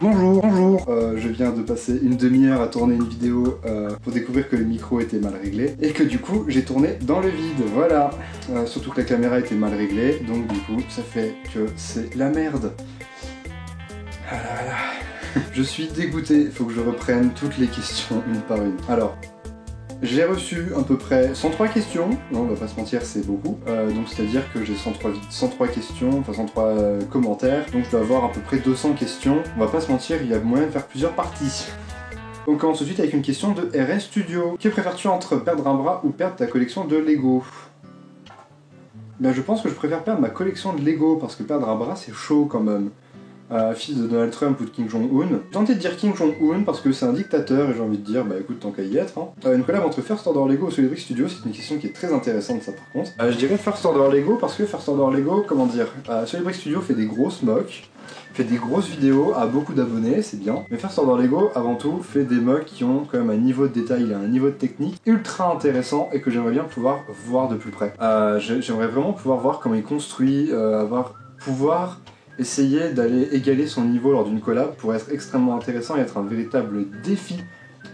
Bonjour, je viens de passer une demi-heure à tourner une vidéo pour découvrir que le micro était mal réglé et que du coup j'ai tourné dans le vide, voilà. Surtout que la caméra était mal réglée, donc du coup ça fait que c'est la merde. Voilà. Je suis dégoûté, il faut que je reprenne toutes les questions une par une. Alors, j'ai reçu à peu près 103 questions, non on va pas se mentir c'est beaucoup, donc c'est à dire que j'ai 103 questions, enfin 103 commentaires, donc je dois avoir à peu près 200 questions, on va pas se mentir, il y a moyen de faire plusieurs parties. On commence tout de suite avec une question de RS Studio. Que préfères-tu entre perdre un bras ou perdre ta collection de Lego? Ben je pense que je préfère perdre ma collection de Lego, parce que perdre un bras c'est chaud quand même. Fils de Donald Trump ou de Kim Jong-un. J'ai tenté de dire Kim Jong-un parce que c'est un dictateur et j'ai envie de dire, bah écoute, tant qu'à y être. Hein. Une collab entre First Order Lego et Solid Brick Studio, c'est une question qui est très intéressante ça par contre. Je dirais First Order Lego parce que First Order Lego, comment dire, Solid Brick Studio fait des grosses mocks, fait des grosses vidéos, a beaucoup d'abonnés, c'est bien. Mais First Order Lego, avant tout, fait des mocks qui ont quand même un niveau de détail et un niveau de technique ultra intéressant et que j'aimerais bien pouvoir voir de plus près. J'aimerais vraiment pouvoir voir comment il construit, pouvoir essayer d'aller égaler son niveau lors d'une collab pourrait être extrêmement intéressant et être un véritable défi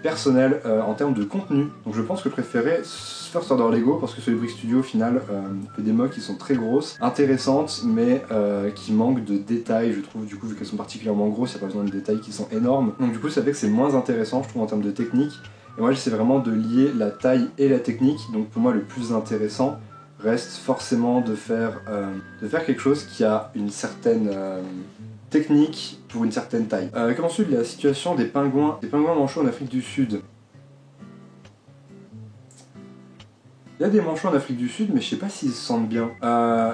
personnel en termes de contenu. Donc je pense que je préférais First Order Lego parce que Solid Brick Studio au final fait des mocks qui sont très grosses, intéressantes mais qui manquent de détails je trouve, du coup vu qu'elles sont particulièrement grosses, il n'y a pas besoin de détails qui sont énormes. Donc du coup ça fait que c'est moins intéressant je trouve en termes de technique. Et moi j'essaie vraiment de lier la taille et la technique, donc pour moi le plus intéressant reste forcément de faire quelque chose qui a une certaine technique pour une certaine taille. Comment ensuite la situation des pingouins manchots en Afrique du Sud. Il y a des manchots en Afrique du Sud, mais je sais pas s'ils se sentent bien.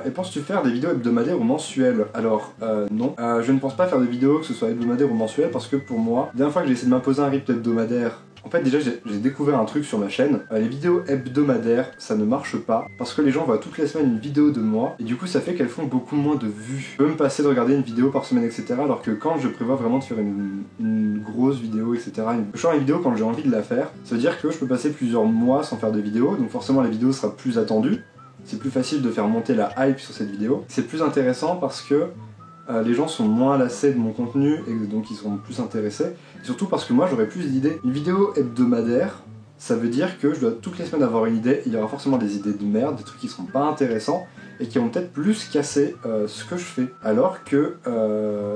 Et penses-tu faire des vidéos hebdomadaires ou mensuelles? Alors, non. Je ne pense pas faire des vidéos, que ce soit hebdomadaires ou mensuelles, parce que pour moi, la dernière fois que j'ai essayé de m'imposer un rythme hebdomadaire, en fait déjà j'ai découvert un truc sur ma chaîne, les vidéos hebdomadaires ça ne marche pas parce que les gens voient toutes les semaines une vidéo de moi et du coup ça fait qu'elles font beaucoup moins de vues. Je peux me passer de regarder une vidéo par semaine etc, alors que quand je prévois vraiment de faire une grosse vidéo etc, je fais une vidéo quand j'ai envie de la faire, ça veut dire que je peux passer plusieurs mois sans faire de vidéo, donc forcément la vidéo sera plus attendue, c'est plus facile de faire monter la hype sur cette vidéo, c'est plus intéressant parce que les gens sont moins lassés de mon contenu et donc ils seront plus intéressés. Surtout parce que moi j'aurai plus d'idées. Une vidéo hebdomadaire, ça veut dire que je dois toutes les semaines avoir une idée. Il y aura forcément des idées de merde, des trucs qui seront pas intéressants et qui vont peut-être plus casser ce que je fais. Alors que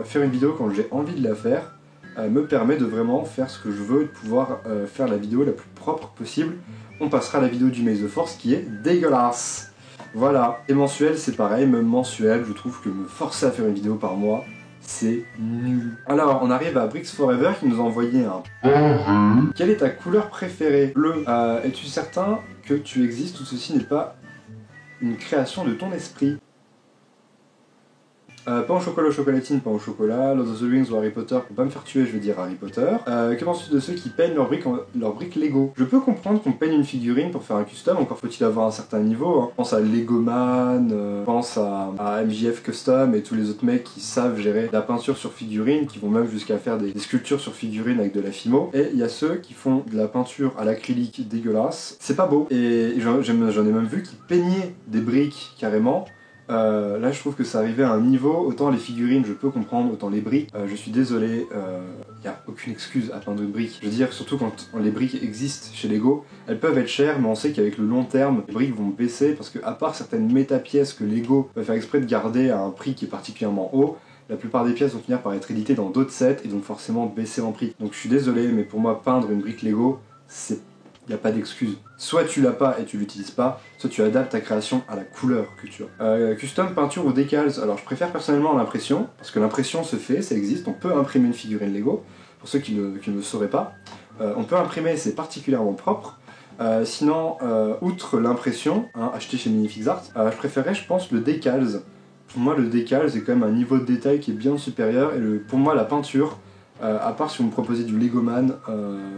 faire une vidéo quand j'ai envie de la faire me permet de vraiment faire ce que je veux et de pouvoir faire la vidéo la plus propre possible. On passera à la vidéo du Maze the Force qui est dégueulasse. Voilà, et mensuel c'est pareil, même mensuel, je trouve que me forcer à faire une vidéo par mois, c'est nul. Alors, on arrive à Bricks Forever qui nous a envoyé un... Quelle est ta couleur préférée? Bleu. Es-tu certain que tu existes ou ceci n'est pas une création de ton esprit? Pain au chocolat, chocolatine, pain au chocolat, Lord of the Rings ou Harry Potter, pour pas me faire tuer je vais dire Harry Potter. Que penses-tu de ceux qui peignent leurs briques Lego? Je peux comprendre qu'on peigne une figurine pour faire un custom, encore faut-il avoir un certain niveau, hein. Je pense à Legoman, je pense à MJF Custom et tous les autres mecs qui savent gérer la peinture sur figurine, qui vont même jusqu'à faire des sculptures sur figurine avec de la fimo. Et il y a ceux qui font de la peinture à l'acrylique dégueulasse, c'est pas beau. Et j'en ai même vu qui peignaient des briques carrément. Là je trouve que ça arrivait à un niveau, autant les figurines je peux comprendre, autant les briques, je suis désolé, y a aucune excuse à peindre une brique. Je veux dire, surtout quand les briques existent chez Lego, elles peuvent être chères, mais on sait qu'avec le long terme, les briques vont baisser, parce que à part certaines méta-pièces que Lego va faire exprès de garder à un prix qui est particulièrement haut, la plupart des pièces vont finir par être éditées dans d'autres sets, et donc forcément baisser en prix. Donc je suis désolé, mais pour moi, peindre une brique Lego, il n'y a pas d'excuse. Soit tu l'as pas et tu l'utilises pas, soit tu adaptes ta création à la couleur que tu as. Custom, peinture ou décals. Alors je préfère personnellement l'impression, parce que l'impression se fait, ça existe, on peut imprimer une figurine Lego, pour ceux qui ne le sauraient pas. On peut imprimer, c'est particulièrement propre. Sinon, outre l'impression, acheté chez Minifix Art, je préférais, je pense, le décals. Pour moi, le décal, c'est quand même un niveau de détail qui est bien supérieur, et pour moi, la peinture, à part si vous me proposez du Legoman,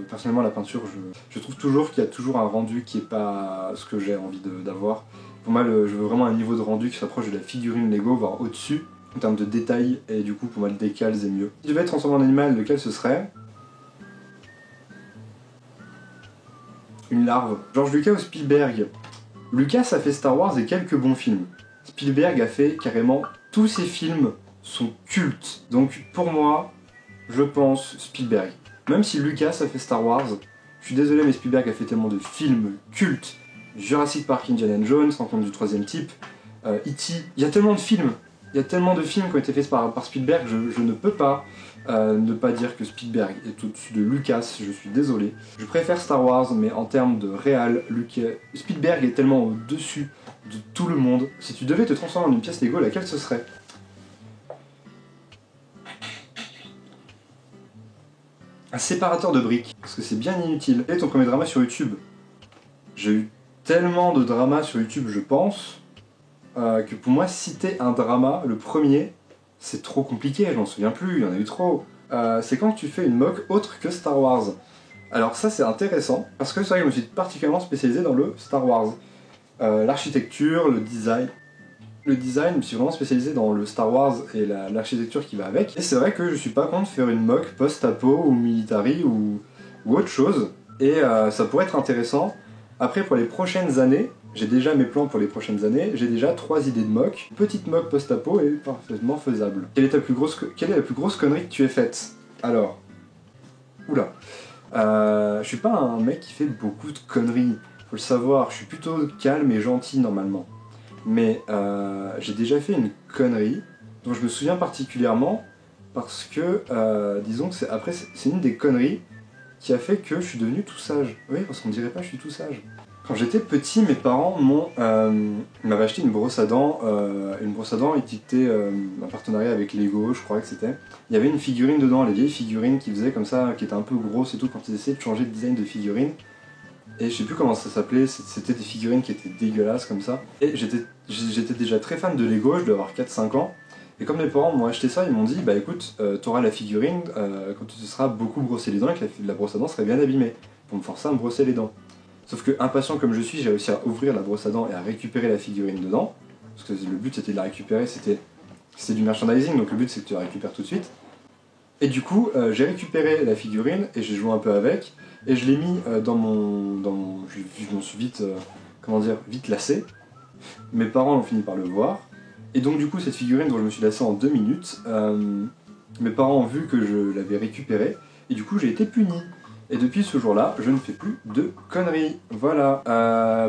personnellement la peinture, je trouve toujours qu'il y a toujours un rendu qui est pas ce que j'ai envie d'avoir. Pour moi, je veux vraiment un niveau de rendu qui s'approche de la figurine Lego, voire au-dessus, en termes de détail, et du coup pour moi le décal c'est mieux. Si je devais être transformé en animal, lequel ce serait? Une larve. George Lucas ou Spielberg? Lucas a fait Star Wars et quelques bons films. Spielberg a fait carrément tous ces films sont cultes. Donc pour moi, je pense Spielberg. Même si Lucas a fait Star Wars, je suis désolé mais Spielberg a fait tellement de films cultes. Jurassic Park, Indiana Jones, Rencontre du troisième type, E.T. Il y a tellement de films. Il y a tellement de films qui ont été faits par Spielberg, je ne peux pas ne pas dire que Spielberg est au-dessus de Lucas, je suis désolé. Je préfère Star Wars, mais en termes de réal, Spielberg est tellement au-dessus de tout le monde. Si tu devais te transformer en une pièce Lego, laquelle ce serait? Un séparateur de briques, parce que c'est bien inutile. Quel est ton premier drama sur YouTube? J'ai eu tellement de dramas sur YouTube, je pense, que pour moi, citer un drama, le premier, c'est trop compliqué, je m'en souviens plus, il y en a eu trop. C'est quand tu fais une mock autre que Star Wars. Alors ça, c'est intéressant, parce que c'est vrai que je me suis particulièrement spécialisé dans le Star Wars. L'architecture, le design. Le design, je me suis vraiment spécialisé dans le Star Wars et l'architecture qui va avec. Et c'est vrai que je suis pas contre faire une mock post-apo ou military ou autre chose. Et ça pourrait être intéressant. Après, pour les prochaines années, j'ai déjà mes plans pour les prochaines années, j'ai déjà 3 idées de mock. Petite mock post-apo est parfaitement faisable. Quelle est la plus grosse connerie que tu aies faite? Alors... Oula. Je suis pas un mec qui fait beaucoup de conneries. Faut le savoir, je suis plutôt calme et gentil normalement. Mais j'ai déjà fait une connerie dont je me souviens particulièrement parce que, disons que c'est une des conneries qui a fait que je suis devenu tout sage. Oui, parce qu'on dirait pas je suis tout sage. Quand j'étais petit, mes parents m'avaient acheté une brosse à dents étiquetée un partenariat avec Lego, je crois que c'était. Il y avait une figurine dedans, les vieilles figurines qui faisaient comme ça, qui étaient un peu grosses et tout, quand ils essayaient de changer de design de figurine. Et je sais plus comment ça s'appelait, c'était des figurines qui étaient dégueulasses comme ça. Et j'étais déjà très fan de Lego, je devais avoir 4-5 ans. Et comme mes parents m'ont acheté ça, ils m'ont dit bah écoute, t'auras la figurine quand tu te seras beaucoup brossé les dents et que la brosse à dents serait bien abîmée, pour me forcer à me brosser les dents. Sauf que impatient comme je suis, j'ai réussi à ouvrir la brosse à dents et à récupérer la figurine dedans. Parce que le but c'était de la récupérer, c'était du merchandising, donc le but c'est que tu la récupères tout de suite. Et du coup, j'ai récupéré la figurine et j'ai joué un peu avec. Et je l'ai mis dans mon... Je m'en suis vite, vite lassé. Mes parents ont fini par le voir. Et donc du coup, cette figurine dont je me suis lassé en 2 minutes, mes parents ont vu que je l'avais récupérée. Et du coup, j'ai été puni. Et depuis ce jour-là, je ne fais plus de conneries. Voilà.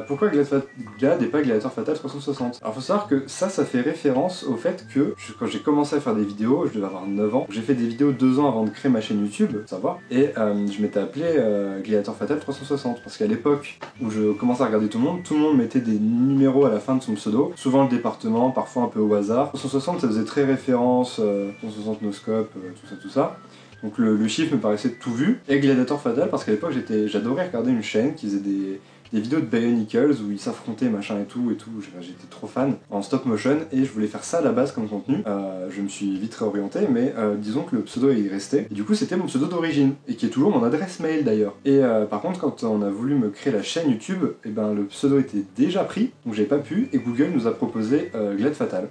Pourquoi Glad et pas Gladiator Fatal 360? Alors faut savoir que ça fait référence au fait que quand j'ai commencé à faire des vidéos, je devais avoir 9 ans, j'ai fait des vidéos 2 ans avant de créer ma chaîne YouTube, faut savoir, et je m'étais appelé Gladiator Fatal 360, parce qu'à l'époque où je commençais à regarder tout le monde mettait des numéros à la fin de son pseudo, souvent le département, parfois un peu au hasard. 360 ça faisait très référence, 360 noscope, tout ça. Donc le chiffre me paraissait tout vu. Et Gladiator Fatal parce qu'à l'époque j'adorais regarder une chaîne qui faisait des vidéos de Bionicles où ils s'affrontaient machin et tout. J'étais trop fan en stop motion et je voulais faire ça à la base comme contenu. Je me suis vite réorienté mais disons que le pseudo est resté. Et du coup c'était mon pseudo d'origine et qui est toujours mon adresse mail d'ailleurs. Et par contre quand on a voulu me créer la chaîne YouTube, et ben le pseudo était déjà pris donc j'avais pas pu et Google nous a proposé Glad Fatal.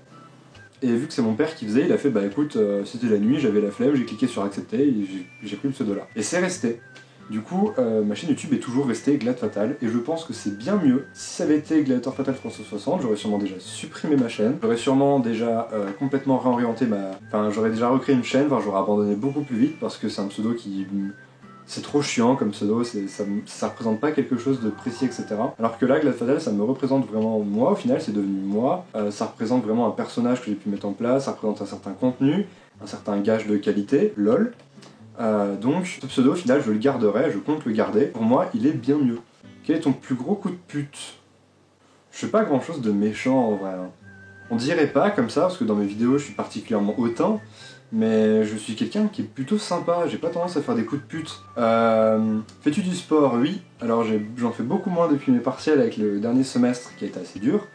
Et vu que c'est mon père qui faisait, il a fait bah écoute, c'était la nuit, j'avais la flemme, j'ai cliqué sur accepter et j'ai pris le pseudo là. Et c'est resté. Du coup, ma chaîne YouTube est toujours restée Glad Fatal et je pense que c'est bien mieux. Si ça avait été Gladiator Fatal 360, j'aurais sûrement déjà supprimé ma chaîne, j'aurais sûrement déjà complètement réorienté j'aurais déjà recréé une chaîne, j'aurais abandonné beaucoup plus vite parce que c'est un pseudo qui... C'est trop chiant comme pseudo, ça représente pas quelque chose de précis, etc. Alors que là, Glad Fatal, ça me représente vraiment moi, au final, c'est devenu moi. Ça représente vraiment un personnage que j'ai pu mettre en place, ça représente un certain contenu, un certain gage de qualité, lol. Donc, ce pseudo, au final, je le garderai, je compte le garder. Pour moi, il est bien mieux. Quel est ton plus gros coup de pute? Je fais pas grand chose de méchant en vrai. On dirait pas comme ça, parce que dans mes vidéos, je suis particulièrement hautain. Mais je suis quelqu'un qui est plutôt sympa, j'ai pas tendance à faire des coups de pute. Fais-tu du sport? Oui. Alors j'en fais beaucoup moins depuis mes partiels avec le dernier semestre qui a été assez dur.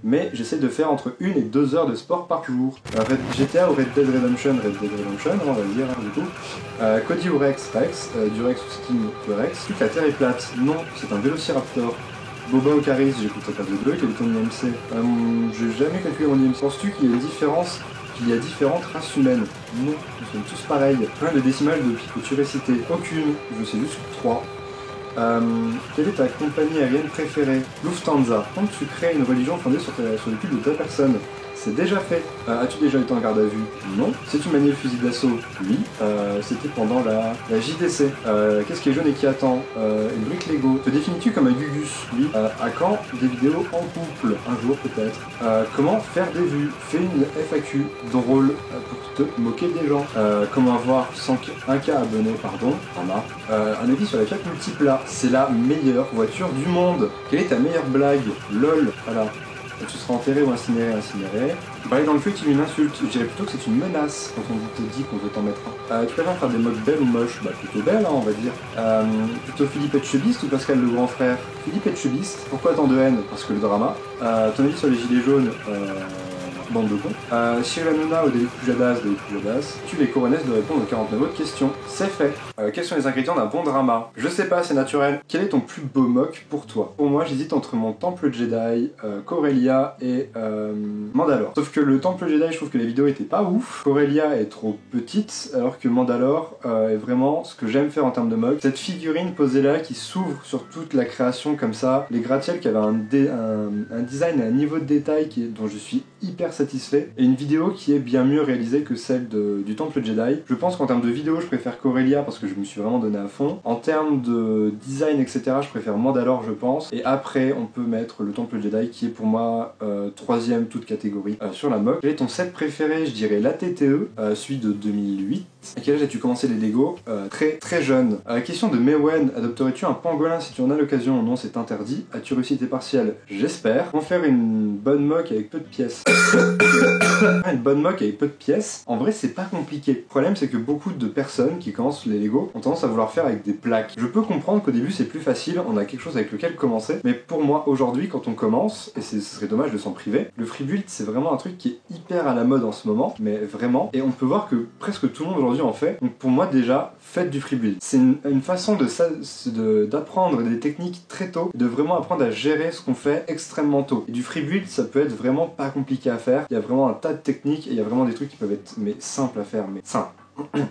Mais j'essaie de faire entre 1 et 2 heures de sport par jour. GTA ou Red Dead Redemption, on va dire du coup. Cody ou Rex, du Rex ou Skin de Rex. La Terre est plate, non, c'est un Vélociraptor. Boba ou Caris, j'écoute la table de bleu, quel est ton IMC? J'ai jamais calculé mon IMC. Penses-tu qu'il y a une différence? Il y a différentes races humaines. Non, nous sommes tous pareils. Combien de décimales de pi peux-tu réciter? Aucune, je sais juste 3. Quelle est ta compagnie aérienne préférée? Lufthansa. Quand tu crées une religion fondée sur le culte de ta personne. C'est déjà fait. As-tu déjà été en garde à vue? Non. Sais-tu manier le fusil d'assaut? Oui. C'était pendant la JDC. Qu'est-ce qui est jaune et qui attend? Une brique Lego. Te définis-tu comme un Gugus? Oui. À quand des vidéos en couple? Un jour peut-être. Comment faire des vues? Fais une FAQ drôle pour te moquer des gens. Comment avoir 101K abonnés, pardon. Un avis sur la Fiat Multipla. C'est la meilleure voiture du monde. Quelle est ta meilleure blague? LOL. Voilà. Tu seras enterré ou incinéré, incinéré. Parler dans le feu est une insulte. Je dirais plutôt que c'est une menace quand on te dit qu'on veut t'en mettre un. Tu préfères faire des moques belles ou moches? Bah plutôt belles, hein, on va dire. Plutôt Philippe Etchebiste ou Pascal le grand frère? Philippe Etchebiste. Pourquoi tant de haine? Parce que le drama. Ton avis sur les gilets jaunes? Bande de cons. Cyril Hanouna ou David Pujadas, tu les coronesses de répondre aux 49 autres questions. C'est fait. Quels sont les ingrédients d'un bon drama? Je sais pas, c'est naturel. Quel est ton plus beau mock pour toi? Pour moi, j'hésite entre mon temple Jedi, Corellia et Mandalore. Sauf que le temple Jedi, je trouve que les vidéos étaient pas ouf. Corellia est trop petite, alors que Mandalore est vraiment ce que j'aime faire en termes de mock. Cette figurine posée là qui s'ouvre sur toute la création comme ça, les gratte-ciels qui avaient un design et un niveau de détail dont je suis hyper satisfait, et une vidéo qui est bien mieux réalisée que celle du Temple Jedi. Je pense qu'en termes de vidéo, je préfère Corellia parce que je me suis vraiment donné à fond. En termes de design, etc., je préfère Mandalore, je pense. Et après, on peut mettre le Temple Jedi qui est pour moi troisième toute catégorie sur la mock. Quel est ton set préféré? Je dirais la TTE, celui de 2008. À quel âge as-tu commencé les Lego? Très jeune. Question de Mewen, adopterais-tu un pangolin si tu en as l'occasion? Non, c'est interdit. As-tu réussi tes partiels? J'espère. Comment faire une bonne mock avec peu de pièces? Une bonne mock avec peu de pièces, en vrai c'est pas compliqué. Le problème c'est que beaucoup de personnes qui commencent les Lego ont tendance à vouloir faire avec des plaques. Je peux comprendre qu'au début c'est plus facile, on a quelque chose avec lequel commencer, mais pour moi aujourd'hui quand on commence, et ce serait dommage de s'en priver, le freebuild c'est vraiment un truc qui est hyper à la mode en ce moment, mais vraiment, et on peut voir que presque tout le monde aujourd'hui en fait. Donc pour moi déjà, faites du freebuild. C'est une façon d'apprendre des techniques très tôt, de vraiment apprendre à gérer ce qu'on fait extrêmement tôt. Et du freebuild ça peut être vraiment pas compliqué à faire, il y a vraiment un tas de techniques et il y a vraiment des trucs qui peuvent être simples à faire, mais simples.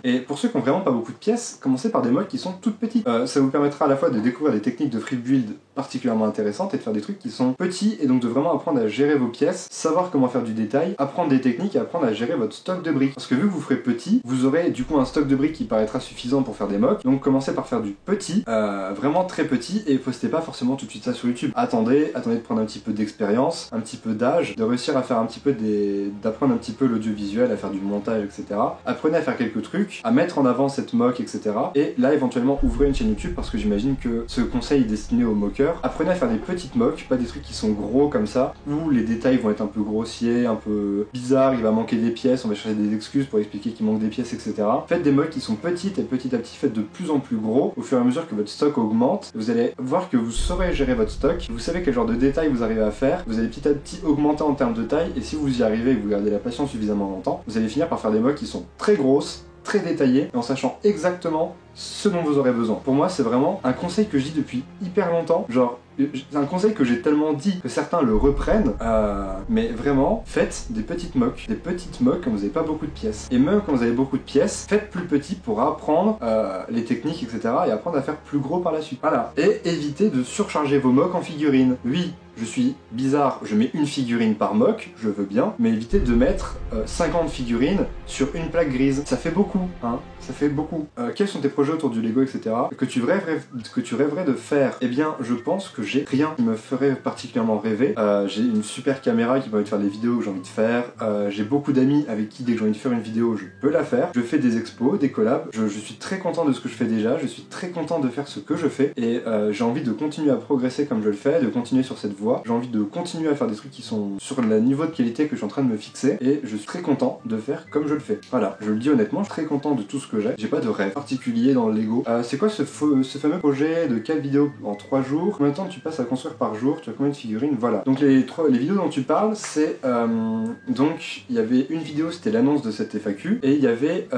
Et pour ceux qui ont vraiment pas beaucoup de pièces, commencez par des mocks qui sont toutes petites. Ça vous permettra à la fois de découvrir des techniques de free build particulièrement intéressantes et de faire des trucs qui sont petits et donc de vraiment apprendre à gérer vos pièces, savoir comment faire du détail, apprendre des techniques et apprendre à gérer votre stock de briques. Parce que vu que vous ferez petit, vous aurez du coup un stock de briques qui paraîtra suffisant pour faire des mocks. Donc commencez par faire du petit, vraiment très petit, et postez pas forcément tout de suite ça sur YouTube. Attendez de prendre un petit peu d'expérience, un petit peu d'âge, de réussir à faire un petit peu d'apprendre un petit peu l'audiovisuel, à faire du montage, etc. Apprenez à faire quelques trucs, à mettre en avant cette mock, etc. Et là éventuellement ouvrez une chaîne YouTube parce que j'imagine que ce conseil est destiné aux mockers. Apprenez à faire des petites mocks, pas des trucs qui sont gros comme ça, où les détails vont être un peu grossiers, un peu bizarres, il va manquer des pièces, on va chercher des excuses pour expliquer qu'il manque des pièces, etc. Faites des mocks qui sont petites et petit à petit faites de plus en plus gros au fur et à mesure que votre stock augmente. Vous allez voir que vous saurez gérer votre stock, vous savez quel genre de détails vous arrivez à faire, vous allez petit à petit augmenter en termes de taille, et si vous y arrivez et que vous gardez la patience suffisamment longtemps, vous allez finir par faire des mocks qui sont très grosses, très détaillées, et en sachant exactement ce dont vous aurez besoin. Pour moi, c'est vraiment un conseil que je dis depuis hyper longtemps, genre c'est un conseil que j'ai tellement dit que certains le reprennent, mais vraiment, faites des petites mocks quand vous n'avez pas beaucoup de pièces. Et même quand vous avez beaucoup de pièces, faites plus petit pour apprendre les techniques, etc. et apprendre à faire plus gros par la suite. Voilà. Et évitez de surcharger vos mocks en figurines. Oui, je suis bizarre, je mets une figurine par mock, je veux bien, mais évitez de mettre 50 figurines sur une plaque grise. Ça fait beaucoup, hein, ça fait beaucoup. Quels sont tes projets autour du Lego, etc. que tu rêverais de faire? Eh bien, je pense que j'ai rien qui me ferait particulièrement rêver. J'ai une super caméra qui permet de faire les vidéos que j'ai envie de faire. J'ai beaucoup d'amis avec qui, dès que j'ai envie de faire une vidéo, je peux la faire. Je fais des expos, des collabs. Je suis très content de ce que je fais déjà. Je suis très content de faire ce que je fais. Et j'ai envie de continuer à progresser comme je le fais, de continuer sur cette voie. J'ai envie de continuer à faire des trucs qui sont sur le niveau de qualité que je suis en train de me fixer. Et je suis très content de faire comme je le fais. Voilà, je le dis honnêtement, je suis très content de tout ce que j'ai. J'ai pas de rêve particulier dans le Lego. C'est quoi ce fameux projet de 4 vidéos en 3 jours? Combien de temps tu passes à construire par jour? Tu as combien de figurines? Voilà. Donc les vidéos dont tu parles, c'est donc il y avait une vidéo, c'était l'annonce de cette FAQ, et il y avait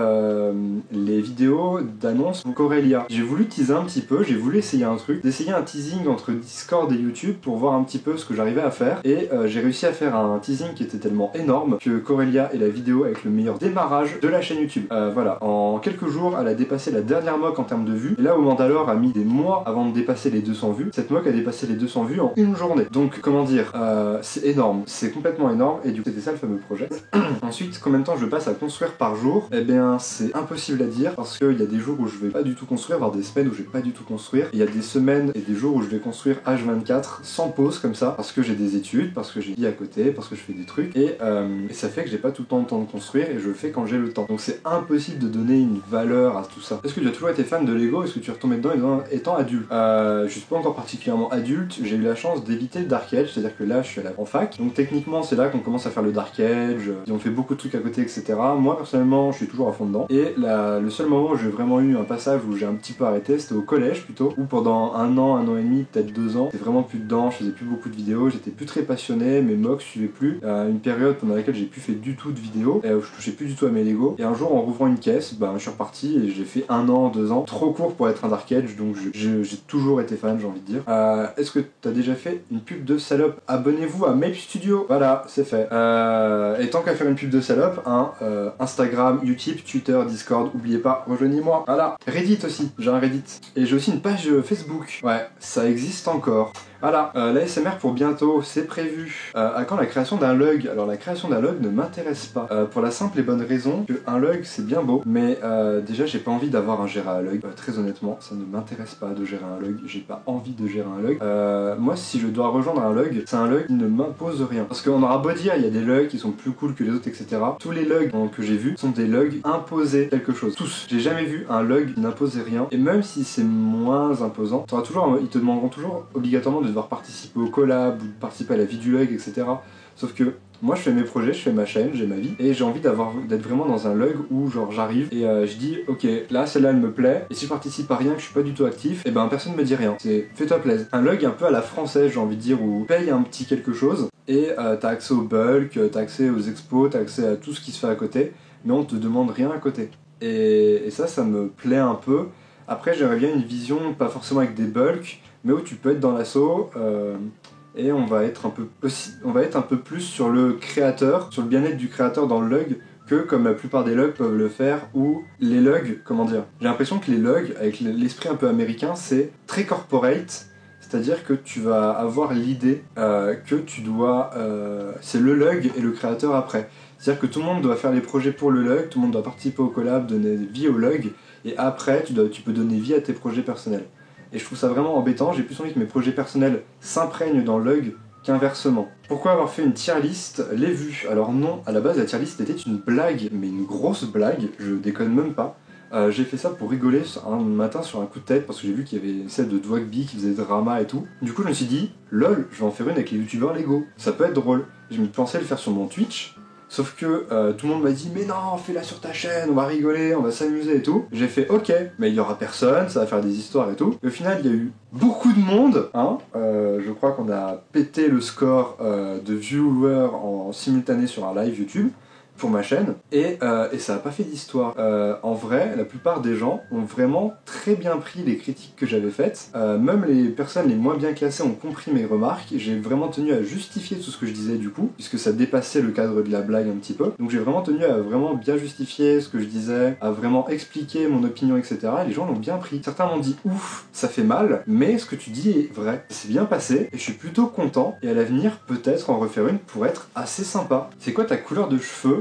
les vidéos d'annonce pour Corellia. J'ai voulu teaser un petit peu, j'ai voulu essayer un truc, d'essayer un teasing entre Discord et YouTube pour voir un petit peu ce que j'arrivais à faire, et j'ai réussi à faire un teasing qui était tellement énorme que Corellia est la vidéo avec le meilleur démarrage de la chaîne YouTube. Voilà, en quelques jours, elle a dépassé la dernière dernière mock en termes de vues, et là où Mandalore a mis des mois avant de dépasser les 200 vues, cette mock a dépassé les 200 vues en une journée. Donc comment dire, c'est énorme, c'est complètement énorme, et du coup c'était ça le fameux projet. Ensuite, combien de temps je passe à construire par jour? Eh bien c'est impossible à dire, parce qu'il y a des jours où je vais pas du tout construire, voire des semaines où je vais pas du tout construire, il y a des semaines et des jours où je vais construire H24 sans pause comme ça, parce que j'ai des études, parce que j'ai dit à côté, parce que je fais des trucs, et ça fait que j'ai pas tout le temps de construire, et je le fais quand j'ai le temps. Donc c'est impossible de donner une valeur à tout ça. Est-ce que tu as toujours été fan de Lego? Est-ce que tu es retombé dedans étant adulte? Je suis pas encore particulièrement adulte, j'ai eu la chance d'éviter le Dark Age, c'est-à-dire que là je suis en fac, donc techniquement c'est là qu'on commence à faire le Dark Age, ils ont fait beaucoup de trucs à côté, etc. Moi personnellement je suis toujours à fond dedans, et le seul moment où j'ai vraiment eu un passage où j'ai un petit peu arrêté, c'était au collège plutôt, où pendant un an et demi, peut-être 2 ans, j'étais vraiment plus dedans, je faisais plus beaucoup de vidéos, j'étais plus très passionné, mes mocks suivaient plus, une période pendant laquelle j'ai plus fait du tout de vidéos, où je touchais plus du tout à mes Lego, et un jour en rouvrant une caisse, je suis reparti et j'ai fait 1 an, 2 ans, trop court pour être un Dark Age, donc j'ai toujours été fan, j'ai envie de dire. Est-ce que t'as déjà fait une pub de salope? Abonnez-vous à Mape Studio, voilà, c'est fait. Et tant qu'à faire une pub de salope, Instagram, YouTube, Twitter, Discord, oubliez pas, rejoignez-moi, voilà. Reddit aussi, j'ai un Reddit. Et j'ai aussi une page Facebook, ouais, ça existe encore. Voilà, l'ASMR pour bientôt, c'est prévu. À quand la création d'un log? Alors la création d'un log ne m'intéresse pas, pour la simple et bonne raison que un log c'est bien beau, mais déjà j'ai pas envie d'avoir un gérer un log, très honnêtement, ça ne m'intéresse pas de gérer un log, j'ai pas envie de gérer un log. Moi si je dois rejoindre un log, c'est un log qui ne m'impose rien. Parce qu'on aura beau dire, il y a des logs qui sont plus cool que les autres, etc. Tous les logs que j'ai vus sont des logs imposés quelque chose. Tous. J'ai jamais vu un log qui n'imposait rien, et même si c'est moins imposant, ils te demanderont toujours obligatoirement de devoir participer au collab ou de participer à la vie du log, etc. Sauf que moi je fais mes projets, je fais ma chaîne, j'ai ma vie, et j'ai envie d'être vraiment dans un log où genre j'arrive et je dis ok là celle-là elle me plaît, et si je participe à rien, que je suis pas du tout actif, et ben personne me dit rien, c'est fais-toi plaisir. Un log un peu à la française j'ai envie de dire, où paye un petit quelque chose et t'as accès au bulk, t'as accès aux expos, t'as accès à tout ce qui se fait à côté, mais on te demande rien à côté. Et ça me plaît un peu. Après j'aimerais bien une vision, pas forcément avec des bulks, mais où tu peux être dans l'assaut, et on va être un peu plus sur le créateur, sur le bien-être du créateur dans le log, que comme la plupart des logs peuvent le faire, ou les logs, comment dire, j'ai l'impression que les logs, avec l'esprit un peu américain, c'est très corporate, c'est-à-dire que tu vas avoir l'idée que tu dois... c'est le log et le créateur après. C'est-à-dire que tout le monde doit faire les projets pour le log, tout le monde doit participer au collab, donner vie au log, et après tu peux donner vie à tes projets personnels. Et je trouve ça vraiment embêtant, j'ai plus envie que mes projets personnels s'imprègnent dans le log qu'inversement. Pourquoi avoir fait une tier list? Les vues. Alors non, à la base la tier list était une blague, mais une grosse blague, je déconne même pas. J'ai fait ça pour rigoler un matin sur un coup de tête, parce que j'ai vu qu'il y avait celle de Dwagby qui faisait drama et tout. Du coup je me suis dit, lol, je vais en faire une avec les youtubeurs Lego, ça peut être drôle. Je me pensais le faire sur mon Twitch, sauf que tout le monde m'a dit mais non, fais-la sur ta chaîne, on va rigoler, on va s'amuser et tout. J'ai fait ok, mais il y aura personne, ça va faire des histoires et tout. Et au final il y a eu beaucoup de monde, je crois qu'on a pété le score de viewers en simultané sur un live YouTube pour ma chaîne, et ça n'a pas fait d'histoire. En vrai, la plupart des gens ont vraiment très bien pris les critiques que j'avais faites, même les personnes les moins bien classées ont compris mes remarques, j'ai vraiment tenu à justifier tout ce que je disais du coup, puisque ça dépassait le cadre de la blague un petit peu, donc j'ai vraiment tenu à vraiment bien justifier ce que je disais, à vraiment expliquer mon opinion, etc. Et les gens l'ont bien pris. Certains m'ont dit ouf, ça fait mal, mais ce que tu dis est vrai. C'est bien passé, et je suis plutôt content, et à l'avenir, peut-être en refaire une pour être assez sympa. C'est quoi ta couleur de cheveux?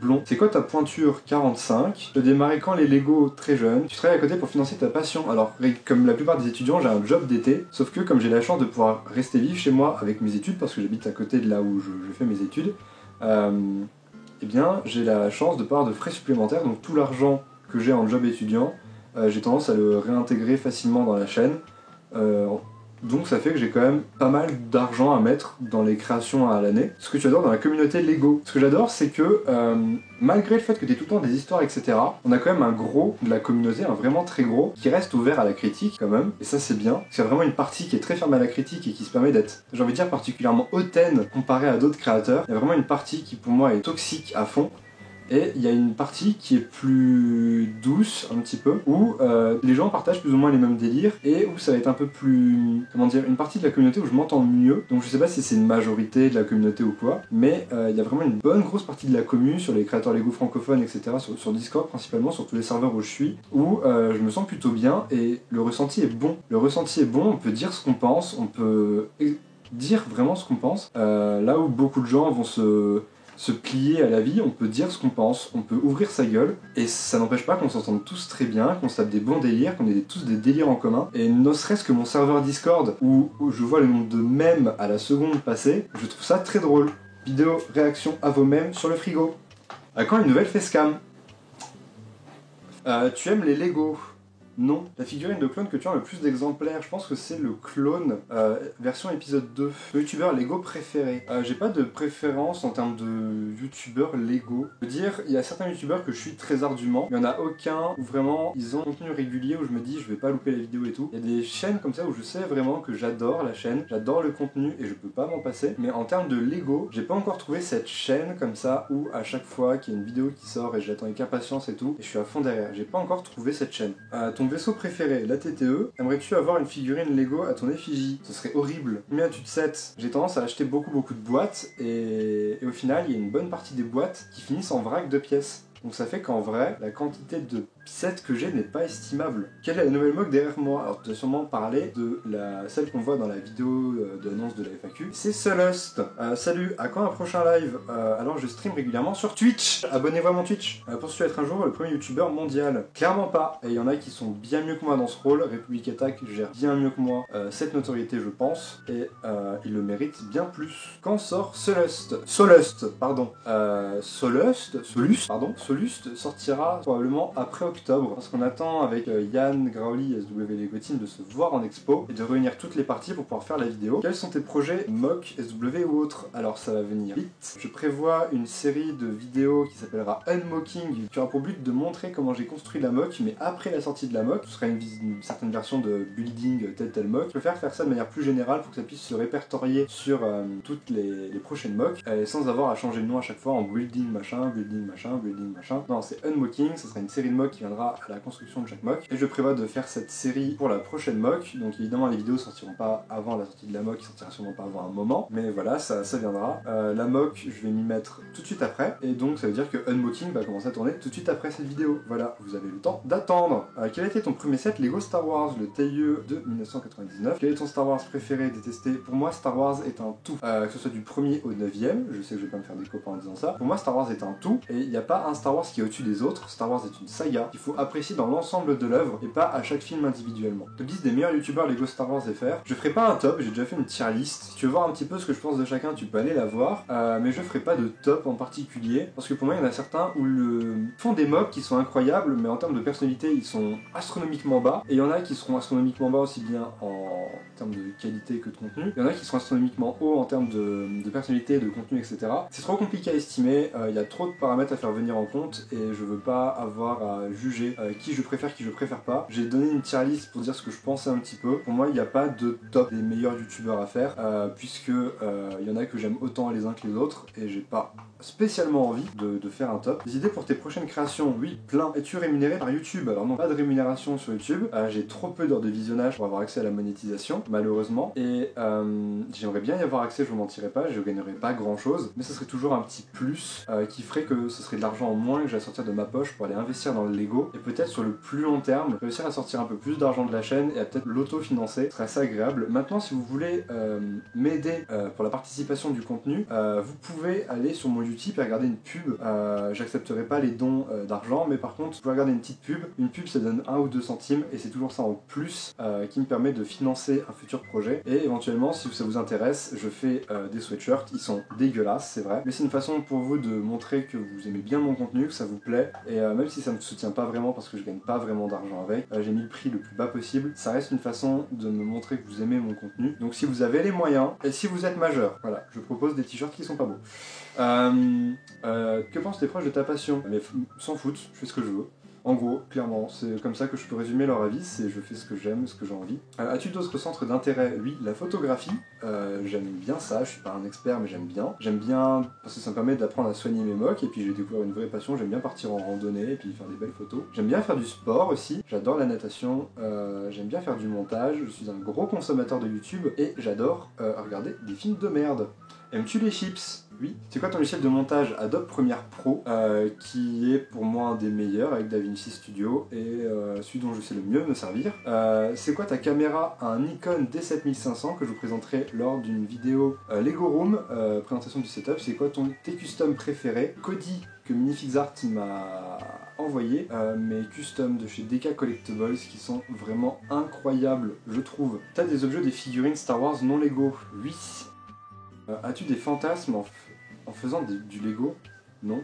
Blond. C'est quoi ta pointure? 45. Tu as démarré quand les Lego? Très jeune. Tu travailles à côté pour financer ta passion. Alors, comme la plupart des étudiants, j'ai un job d'été, sauf que comme j'ai la chance de pouvoir rester vivre chez moi avec mes études, parce que j'habite à côté de là où je fais mes études, eh bien, j'ai la chance de pas avoir de frais supplémentaires, donc tout l'argent que j'ai en job étudiant, j'ai tendance à le réintégrer facilement dans la chaîne. Donc ça fait que j'ai quand même pas mal d'argent à mettre dans les créations à l'année. Ce que j'adore dans la communauté Lego, ce que j'adore c'est que malgré le fait que t'aies tout le temps des histoires, etc., on a quand même un gros de la communauté, un vraiment très gros, qui reste ouvert à la critique quand même, et ça c'est bien. C'est vraiment une partie qui est très fermée à la critique et qui se permet d'être, j'ai envie de dire, particulièrement hautaine comparée à d'autres créateurs. Il y a vraiment une partie qui pour moi est toxique à fond, Et il y a une partie qui est plus douce, un petit peu, où les gens partagent plus ou moins les mêmes délires, et où ça va être un peu plus... comment dire, une partie de la communauté où je m'entends mieux. Donc je sais pas si c'est une majorité de la communauté ou quoi, mais il y a vraiment une bonne grosse partie de la commu, sur les créateurs Lego francophones, etc., sur Discord principalement, sur tous les serveurs où je suis, où je me sens plutôt bien, et le ressenti est bon. Le ressenti est bon, on peut dire ce qu'on pense, on peut dire vraiment ce qu'on pense, là où beaucoup de gens vont se plier à la vie, on peut dire ce qu'on pense, on peut ouvrir sa gueule, et ça n'empêche pas qu'on s'entende tous très bien, qu'on se tape des bons délires, qu'on ait tous des délires en commun, et ne serait-ce que mon serveur Discord, où je vois le nombre de mèmes à la seconde passer, je trouve ça très drôle. Vidéo réaction à vos mèmes sur le frigo. À quand une nouvelle facecam? Tu aimes les Lego? Non. La figurine de clone que tu as le plus d'exemplaires, je pense que c'est le clone version épisode 2. Le youtubeur Lego préféré. J'ai pas de préférence en termes de youtubeur Lego. Je veux dire, il y a certains youtubeurs que je suis très ardument, il y en a aucun où vraiment ils ont un contenu régulier où je me dis je vais pas louper la vidéo et tout. Il y a des chaînes comme ça où je sais vraiment que j'adore la chaîne, j'adore le contenu et je peux pas m'en passer. Mais en termes de Lego, j'ai pas encore trouvé cette chaîne comme ça où à chaque fois qu'il y a une vidéo qui sort et je l'attends avec impatience et tout, et je suis à fond derrière. J'ai pas encore trouvé cette chaîne. Ton vaisseau préféré, la TTE, aimerais-tu avoir une figurine Lego à ton effigie? Ce serait horrible. Combien tu te sets? J'ai tendance à acheter beaucoup de boîtes et au final il y a une bonne partie des boîtes qui finissent en vrac de pièces. Donc ça fait qu'en vrai, la quantité de sets que j'ai n'est pas estimable. Quelle est la nouvelle mug derrière moi? Alors tu as sûrement parlé de celle qu'on voit dans la vidéo d'annonce de la FAQ. C'est Solust. Salut, à quand un prochain live? Alors je stream régulièrement sur Twitch. Abonnez-vous à mon Twitch. Penses-tu être un jour le premier youtubeur mondial? Clairement pas. Et il y en a qui sont bien mieux que moi dans ce rôle. Republic Attack gère bien mieux que moi cette notoriété je pense. Et il le mérite bien plus. Quand sort Solust? Solust sortira probablement après octobre, parce qu'on attend avec Yann Graoli SW Lego Team de se voir en expo et de réunir toutes les parties pour pouvoir faire la vidéo. Quels sont tes projets mock, SW ou autres? Alors ça va venir vite. Je prévois une série de vidéos qui s'appellera Unmocking, qui aura pour but de montrer comment j'ai construit la mock, mais après la sortie de la mock, ce sera une certaine version de building tel mock. Je préfère faire ça de manière plus générale pour que ça puisse se répertorier sur toutes les prochaines mocks, sans avoir à changer le nom à chaque fois en building machin, building machin, building machin. Non, c'est Unmocking, ça sera une série de mocks qui viendra à la construction de chaque mock. Et je prévois de faire cette série pour la prochaine mock. Donc évidemment les vidéos sortiront pas avant la sortie de la mock, ils sortiront sûrement pas avant un moment. Mais voilà, ça viendra. La mock, je vais m'y mettre tout de suite après. Et donc ça veut dire que Unmocking va commencer à tourner tout de suite après cette vidéo. Voilà, vous avez le temps d'attendre. Quel a été ton premier set Lego Star Wars, le TIE de 1999? Quel est ton Star Wars préféré, détesté? Pour moi, Star Wars est un tout. Que ce soit du 1er au 9e, je sais que je vais pas me faire des copains en disant ça. Pour moi, Star Wars est un tout. Et il n'y a pas un Star Wars qui est au-dessus des autres. Star Wars est une saga qu'il faut apprécier dans l'ensemble de l'œuvre et pas à chaque film individuellement. Top 10 des meilleurs youtubeurs Lego Star Wars FR. Je ferai pas un top, j'ai déjà fait une tier list. Si tu veux voir un petit peu ce que je pense de chacun, tu peux aller la voir. Mais je ferai pas de top en particulier parce que pour moi, il y en a certains où font des mobs qui sont incroyables, mais en termes de personnalité, ils sont astronomiquement bas. Et il y en a qui seront astronomiquement bas aussi bien en termes de qualité que de contenu. Il y en a qui seront astronomiquement hauts en termes de personnalité, de contenu, etc. C'est trop compliqué à estimer. Il y a trop de paramètres à faire venir en compte et je veux pas avoir à juger qui je préfère pas. J'ai donné une tier list pour dire ce que je pensais un petit peu. Pour moi, il n'y a pas de top des meilleurs youtubeurs à faire, puisque il y en a que j'aime autant les uns que les autres, et j'ai pas spécialement envie de faire un top. Des idées pour tes prochaines créations? Oui, plein. Es-tu rémunéré par YouTube? Alors non, pas de rémunération sur YouTube. J'ai trop peu d'heures de visionnage pour avoir accès à la monétisation, malheureusement. Et j'aimerais bien y avoir accès, je vous mentirai pas, je gagnerais pas grand chose, mais ce serait toujours un petit plus qui ferait que ce serait de l'argent en moins que j'ai à sortir de ma poche pour aller investir dans le Lego, et peut-être sur le plus long terme, réussir à sortir un peu plus d'argent de la chaîne et à peut-être l'auto-financer. Ce serait assez agréable. Maintenant, si vous voulez m'aider pour la participation du contenu, vous pouvez aller sur mon YouTube et regarder une pub. J'accepterai pas les dons d'argent, mais par contre, vous pouvez regarder une petite pub. Une pub, ça donne 1 ou 2 centimes, et c'est toujours ça en plus qui me permet de financer un futur projet. Et éventuellement, si ça vous intéresse, je fais des sweatshirts. Ils sont dégueulasses, c'est vrai, mais c'est une façon pour vous de montrer que vous aimez bien mon contenu, que ça vous plaît, et même si ça me soutient pas vraiment parce que je gagne pas vraiment d'argent avec, j'ai mis le prix le plus bas possible. Ça reste une façon de me montrer que vous aimez mon contenu. Donc si vous avez les moyens, et si vous êtes majeur, voilà, je propose des t-shirts qui sont pas beaux. Que pensent tes proches de ta passion? Mais s'en foutent, je fais ce que je veux. En gros, clairement, c'est comme ça que je peux résumer leur avis, c'est je fais ce que j'aime, ce que j'ai envie. As-tu d'autres centres d'intérêt? Oui, la photographie, j'aime bien ça, je suis pas un expert mais j'aime bien. J'aime bien parce que ça me permet d'apprendre à soigner mes mocs et puis j'ai découvert une vraie passion, j'aime bien partir en randonnée et puis faire des belles photos. J'aime bien faire du sport aussi, j'adore la natation, j'aime bien faire du montage, je suis un gros consommateur de YouTube et j'adore regarder des films de merde. Aimes-tu les chips? Oui. C'est quoi ton logiciel de montage? Adobe Premiere Pro, qui est pour moi un des meilleurs avec DaVinci Studio et celui dont je sais le mieux me servir. C'est quoi ta caméra? Un Nikon D7500 que je vous présenterai lors d'une vidéo Lego Room, présentation du setup. C'est quoi tes customs préférés? Cody, que Minifixart m'a envoyé, mes customs de chez DK Collectibles qui sont vraiment incroyables, je trouve. T'as des objets, des figurines Star Wars non Lego? Oui. As-tu des fantasmes en faisant du Lego? Non.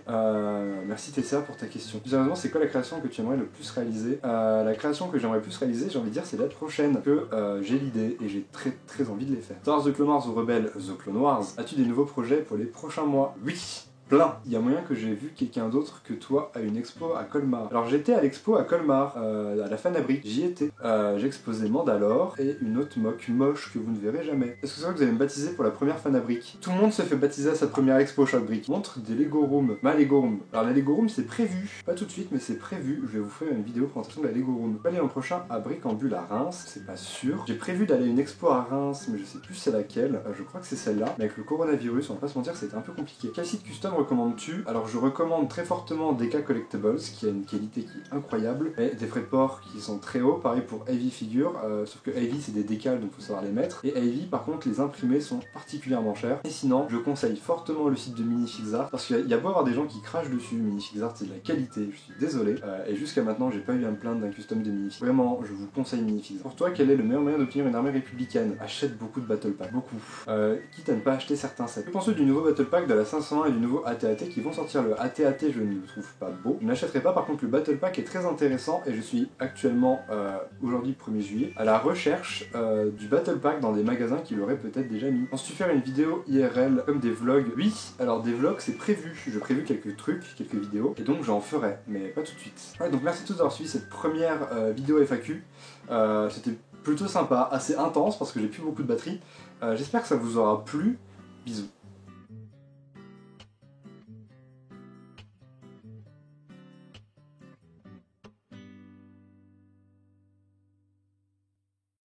Merci Tessa pour ta question. Plus sérieusement, c'est quoi la création que tu aimerais le plus réaliser? La création que j'aimerais le plus réaliser, j'ai envie de dire, c'est la prochaine. Que j'ai l'idée et j'ai très envie de les faire. Star Wars The Clone Wars ou Rebelle The Clone Wars. As-tu des nouveaux projets pour les prochains mois? Oui. Plein. Il y a moyen que j'ai vu quelqu'un d'autre que toi à une expo à Colmar. Alors j'étais à l'expo à Colmar, à la Fanabrique, j'y étais. J'exposais Mandalore et une autre moque moche que vous ne verrez jamais. Est-ce que c'est vrai que vous allez me baptiser pour la première Fanabrique? Tout le monde se fait baptiser à sa première expo Shockbrick. Montre des Lego Room. Ma Lego Room. Alors la Lego Room c'est prévu, pas tout de suite mais c'est prévu. Je vais vous faire une vidéo présentation de la Lego Room. Je vais aller l'an prochain à Bricambule à Reims, c'est pas sûr. J'ai prévu d'aller à une expo à Reims mais je sais plus c'est laquelle. Je crois que c'est celle-là. Mais avec le coronavirus, on va pas se mentir, c'était un peu compliqué. Quel site custom recommandes-tu? Alors je recommande très fortement DK Collectibles qui a une qualité qui est incroyable et des frais de port qui sont très hauts, pareil pour Heavy Figure, sauf que Heavy c'est des décals donc faut savoir les mettre, et Heavy par contre les imprimés sont particulièrement chers. Et sinon je conseille fortement le site de Minifixart parce qu'il y a beau avoir des gens qui crachent dessus, Minifixart c'est de la qualité, je suis désolé, et jusqu'à maintenant j'ai pas eu à me plaindre d'un custom de Minifixart. Vraiment je vous conseille Minifixart. Pour toi quel est le meilleur moyen d'obtenir une armée républicaine? Achète beaucoup de Battle Pack, beaucoup, quitte à ne pas acheter certains sets. Que penses-tu du nouveau Battle Pack de la 501 et du nouveau AT-AT qui vont sortir? Le AT-AT je ne le trouve pas beau, je n'achèterai pas. Par contre le Battle Pack est très intéressant et je suis actuellement aujourd'hui 1er juillet à la recherche du Battle Pack dans des magasins qui l'auraient peut-être déjà mis. Penses-tu faire une vidéo IRL comme des vlogs? Oui, alors des vlogs c'est prévu, j'ai prévu quelques trucs, quelques vidéos et donc j'en ferai, mais pas tout de suite. Ouais, donc merci à tous d'avoir suivi cette première vidéo FAQ, c'était plutôt sympa, assez intense parce que j'ai plus beaucoup de batterie. J'espère que ça vous aura plu, bisous.